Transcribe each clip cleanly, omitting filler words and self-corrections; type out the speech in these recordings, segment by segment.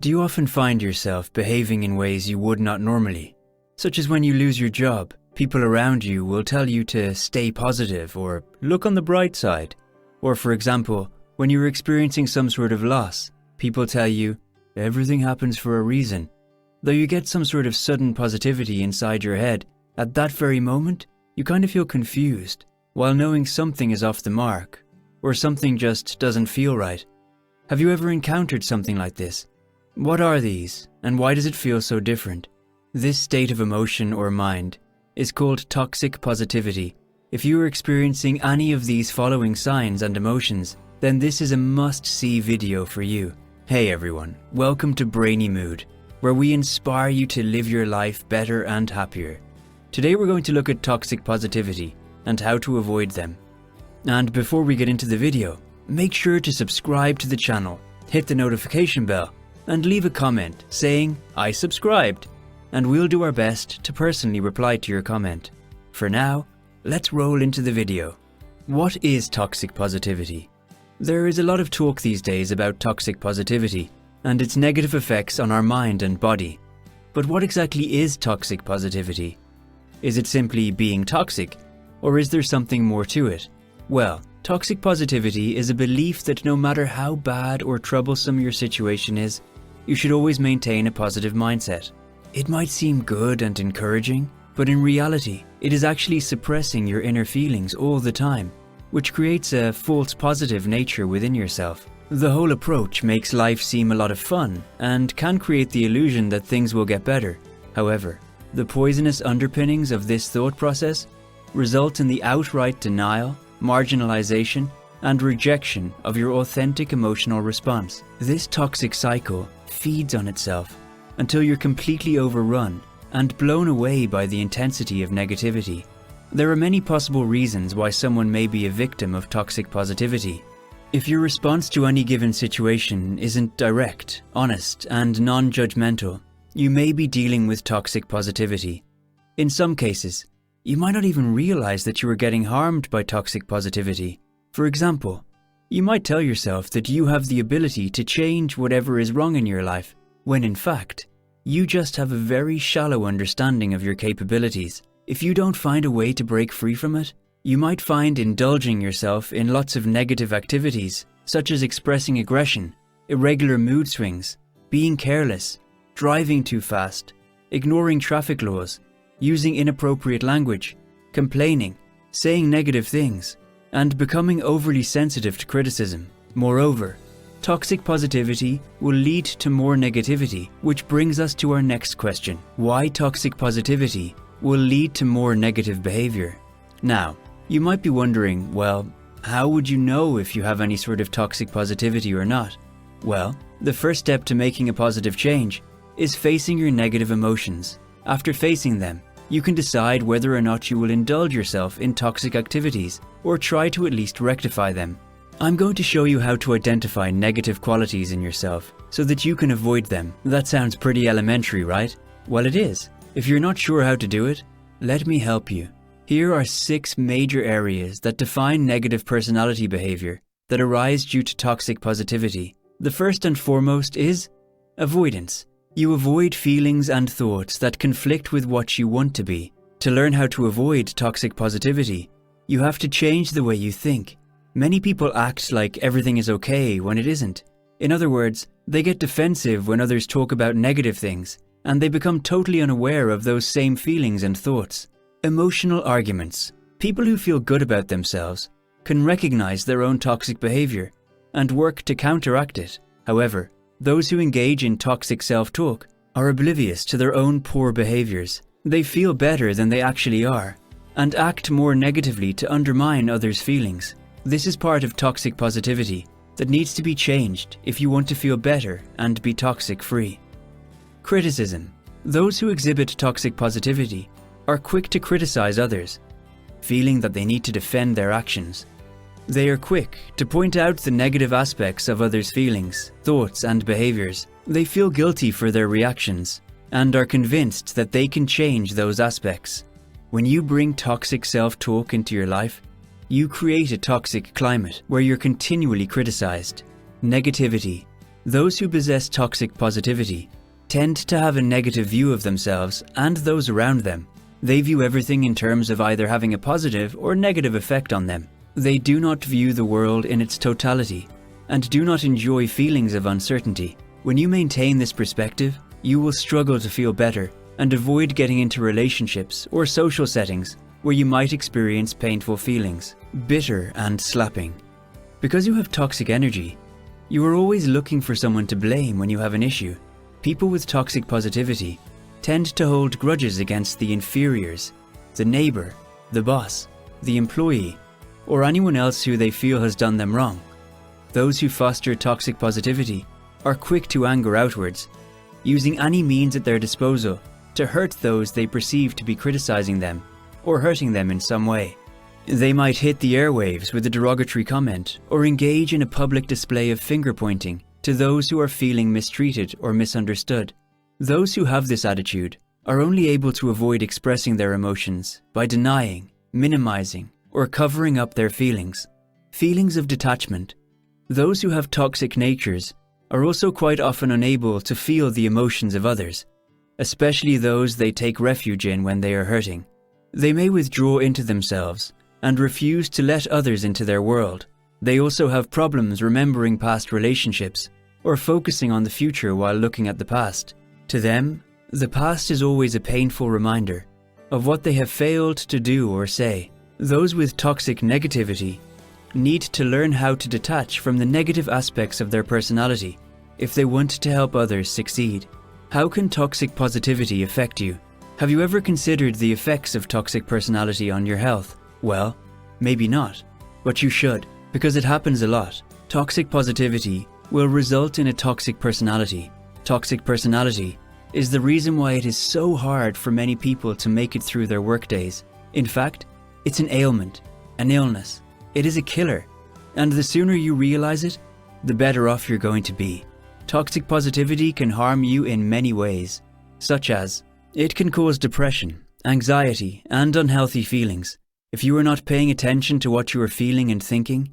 Do you often find yourself behaving in ways you would not normally? Such as when you lose your job, people around you will tell you to stay positive or look on the bright side. Or for example, when you're experiencing some sort of loss, people tell you, everything happens for a reason. Though you get some sort of sudden positivity inside your head, at that very moment, you kind of feel confused, while knowing something is off the mark, or something just doesn't feel right. Have you ever encountered something like this? What are these, and why does it feel so different? This state of emotion or mind is called toxic positivity. If you are experiencing any of these following signs and emotions, then this is a must-see video for you. Hey everyone, welcome to Brainy Mood, where we inspire you to live your life better and happier. Today we're going to look at toxic positivity and how to avoid them. And before we get into the video, make sure to subscribe to the channel, hit the notification bell, and leave a comment saying, I subscribed, and we'll do our best to personally reply to your comment. For now, let's roll into the video. What is toxic positivity? There is a lot of talk these days about toxic positivity and its negative effects on our mind and body. But what exactly is toxic positivity? Is it simply being toxic, or is there something more to it? Well, toxic positivity is a belief that no matter how bad or troublesome your situation is, you should always maintain a positive mindset. It might seem good and encouraging, but in reality, it is actually suppressing your inner feelings all the time, which creates a false positive nature within yourself. The whole approach makes life seem a lot of fun and can create the illusion that things will get better. However, the poisonous underpinnings of this thought process result in the outright denial, marginalization, and rejection of your authentic emotional response. This toxic cycle feeds on itself until you're completely overrun and blown away by the intensity of negativity. There are many possible reasons why someone may be a victim of toxic positivity. If your response to any given situation isn't direct, honest, and non-judgmental, you may be dealing with toxic positivity. In some cases, you might not even realize that you are getting harmed by toxic positivity. For example, you might tell yourself that you have the ability to change whatever is wrong in your life, when in fact, you just have a very shallow understanding of your capabilities. If you don't find a way to break free from it, you might find indulging yourself in lots of negative activities, such as expressing aggression, irregular mood swings, being careless, driving too fast, ignoring traffic laws, using inappropriate language, complaining, saying negative things, and becoming overly sensitive to criticism. Moreover, toxic positivity will lead to more negativity, which brings us to our next question. Why toxic positivity will lead to more negative behavior? Now, you might be wondering, well, how would you know if you have any sort of toxic positivity or not? Well, the first step to making a positive change is facing your negative emotions. After facing them, you can decide whether or not you will indulge yourself in toxic activities or try to at least rectify them. I'm going to show you how to identify negative qualities in yourself so that you can avoid them. That sounds pretty elementary, right? Well, it is. If you're not sure how to do it, let me help you. Here are 6 major areas that define negative personality behavior that arise due to toxic positivity. The first and foremost is avoidance. You avoid feelings and thoughts that conflict with what you want to be. To learn how to avoid toxic positivity, you have to change the way you think. Many people act like everything is okay when it isn't. In other words, they get defensive when others talk about negative things, and they become totally unaware of those same feelings and thoughts. Emotional arguments. People who feel good about themselves can recognize their own toxic behavior and work to counteract it. However, those who engage in toxic self-talk are oblivious to their own poor behaviors. They feel better than they actually are and act more negatively to undermine others' feelings. This is part of toxic positivity that needs to be changed if you want to feel better and be toxic-free. Criticism. Those who exhibit toxic positivity are quick to criticize others, feeling that they need to defend their actions. They are quick to point out the negative aspects of others' feelings, thoughts, and behaviors. They feel guilty for their reactions and are convinced that they can change those aspects. When you bring toxic self-talk into your life, you create a toxic climate where you're continually criticized. Negativity. Those who possess toxic positivity tend to have a negative view of themselves and those around them. They view everything in terms of either having a positive or negative effect on them. They do not view the world in its totality and do not enjoy feelings of uncertainty. When you maintain this perspective, you will struggle to feel better and avoid getting into relationships or social settings where you might experience painful feelings, bitter and slapping. Because you have toxic energy, you are always looking for someone to blame when you have an issue. People with toxic positivity tend to hold grudges against the inferiors, the neighbor, the boss, the employee, or anyone else who they feel has done them wrong. Those who foster toxic positivity are quick to anger outwards, using any means at their disposal to hurt those they perceive to be criticizing them or hurting them in some way. They might hit the airwaves with a derogatory comment or engage in a public display of finger pointing to those who are feeling mistreated or misunderstood. Those who have this attitude are only able to avoid expressing their emotions by denying, minimizing, or covering up their feelings. Feelings of detachment. Those who have toxic natures are also quite often unable to feel the emotions of others, especially those they take refuge in when they are hurting. They may withdraw into themselves and refuse to let others into their world. They also have problems remembering past relationships or focusing on the future while looking at the past. To them, the past is always a painful reminder of what they have failed to do or say. Those with toxic negativity need to learn how to detach from the negative aspects of their personality if they want to help others succeed. How can toxic positivity affect you? Have you ever considered the effects of toxic personality on your health? Well, maybe not, but you should, because it happens a lot. Toxic positivity will result in a toxic personality. Toxic personality is the reason why it is so hard for many people to make it through their workdays. In fact, it's an ailment, an illness. It is a killer, and the sooner you realize it, the better off you're going to be. Toxic positivity can harm you in many ways, such as it can cause depression, anxiety, and unhealthy feelings. If you are not paying attention to what you are feeling and thinking,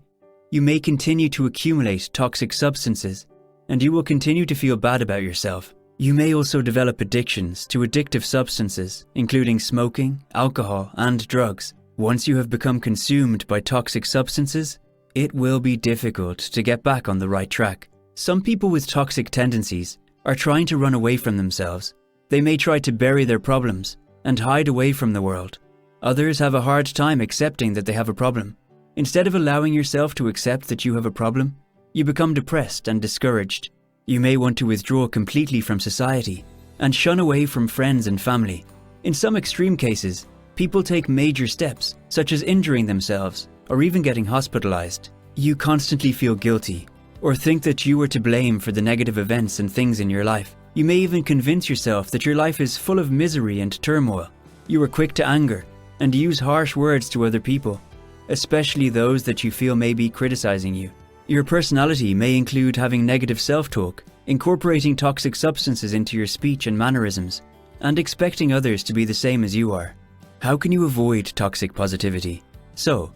you may continue to accumulate toxic substances, and you will continue to feel bad about yourself. You may also develop addictions to addictive substances, including smoking, alcohol, and drugs. Once you have become consumed by toxic substances, it will be difficult to get back on the right track. Some people with toxic tendencies are trying to run away from themselves. They may try to bury their problems and hide away from the world. Others have a hard time accepting that they have a problem. Instead of allowing yourself to accept that you have a problem, you become depressed and discouraged. You may want to withdraw completely from society and shun away from friends and family. In some extreme cases, people take major steps, such as injuring themselves or even getting hospitalized. You constantly feel guilty or think that you are to blame for the negative events and things in your life. You may even convince yourself that your life is full of misery and turmoil. You are quick to anger and use harsh words to other people, especially those that you feel may be criticizing you. Your personality may include having negative self-talk, incorporating toxic substances into your speech and mannerisms, and expecting others to be the same as you are. How can you avoid toxic positivity? So,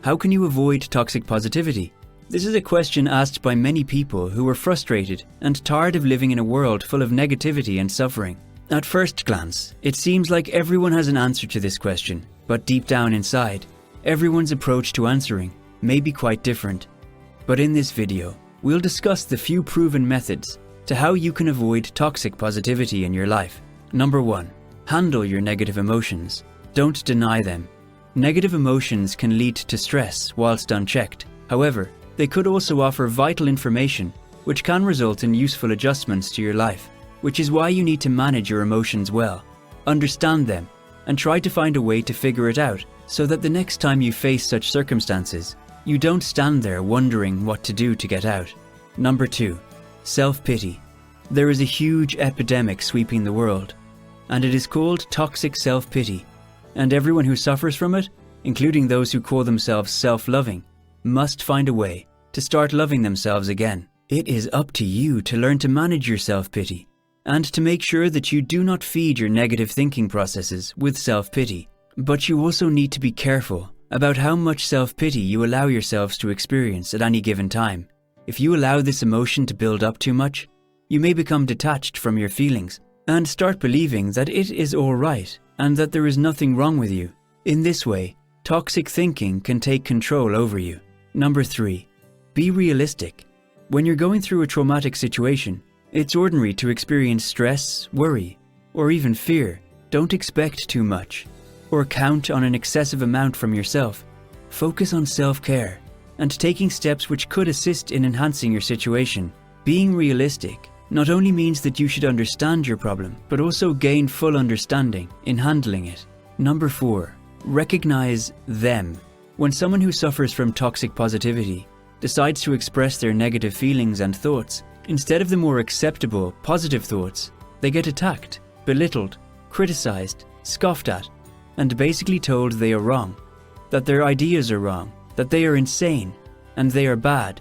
how can you avoid toxic positivity? This is a question asked by many people who are frustrated and tired of living in a world full of negativity and suffering. At first glance, it seems like everyone has an answer to this question, but deep down inside, everyone's approach to answering may be quite different. But in this video, we'll discuss the few proven methods to how you can avoid toxic positivity in your life. Number 1. Handle your negative emotions. Don't deny them. Negative emotions can lead to stress whilst unchecked. However, they could also offer vital information which can result in useful adjustments to your life, which is why you need to manage your emotions well, understand them, and try to find a way to figure it out so that the next time you face such circumstances, you don't stand there wondering what to do to get out. Number 2. Self-pity. There is a huge epidemic sweeping the world, and it is called toxic self-pity, and everyone who suffers from it, including those who call themselves self-loving, must find a way to start loving themselves again. It is up to you to learn to manage your self-pity and to make sure that you do not feed your negative thinking processes with self-pity. But you also need to be careful about how much self-pity you allow yourselves to experience at any given time. If you allow this emotion to build up too much, you may become detached from your feelings and start believing that it is all right and that there is nothing wrong with you. In this way, toxic thinking can take control over you. Number 3, be realistic. When you're going through a traumatic situation, it's ordinary to experience stress, worry, or even fear. Don't expect too much or count on an excessive amount from yourself. Focus on self-care and taking steps which could assist in enhancing your situation. Being realistic not only means that you should understand your problem, but also gain full understanding in handling it. Number 4, recognize them. When someone who suffers from toxic positivity decides to express their negative feelings and thoughts, instead of the more acceptable, positive thoughts, they get attacked, belittled, criticized, scoffed at, and basically told they are wrong, that their ideas are wrong, that they are insane, and they are bad,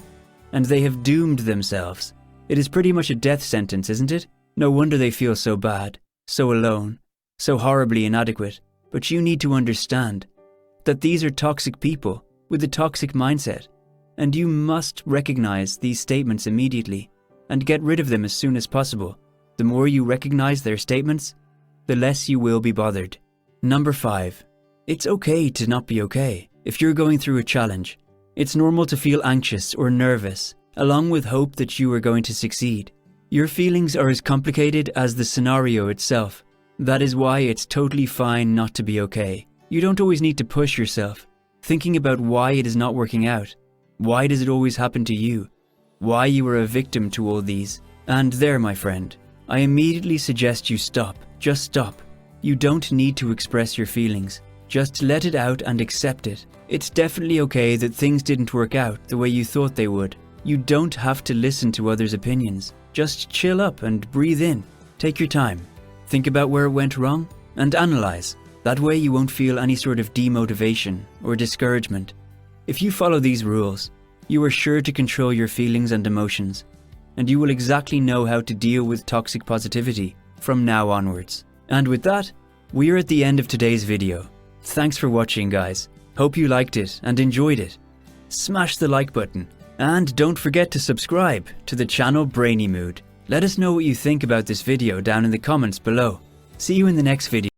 and they have doomed themselves. It is pretty much a death sentence, isn't it? No wonder they feel so bad, so alone, so horribly inadequate. But you need to understand that these are toxic people with a toxic mindset, and you must recognize these statements immediately and get rid of them as soon as possible. The more you recognize their statements, the less you will be bothered. Number 5, it's okay to not be okay. If you're going through a challenge, it's normal to feel anxious or nervous, along with hope that you are going to succeed. Your feelings are as complicated as the scenario itself. That is why it's totally fine not to be okay. You don't always need to push yourself, thinking about why it is not working out. Why does it always happen to you? Why you are a victim to all these? And there, my friend, I immediately suggest you stop. Just stop. You don't need to express your feelings. Just let it out and accept it. It's definitely okay that things didn't work out the way you thought they would. You don't have to listen to others' opinions. Just chill up and breathe in. Take your time. Think about where it went wrong and analyze. That way you won't feel any sort of demotivation or discouragement. If you follow these rules, you are sure to control your feelings and emotions, and you will exactly know how to deal with toxic positivity from now onwards. And with that, we are at the end of today's video. Thanks for watching, guys. Hope you liked it and enjoyed it. Smash the like button and don't forget to subscribe to the channel Brainy Mood. Let us know what you think about this video down in the comments below. See you in the next video.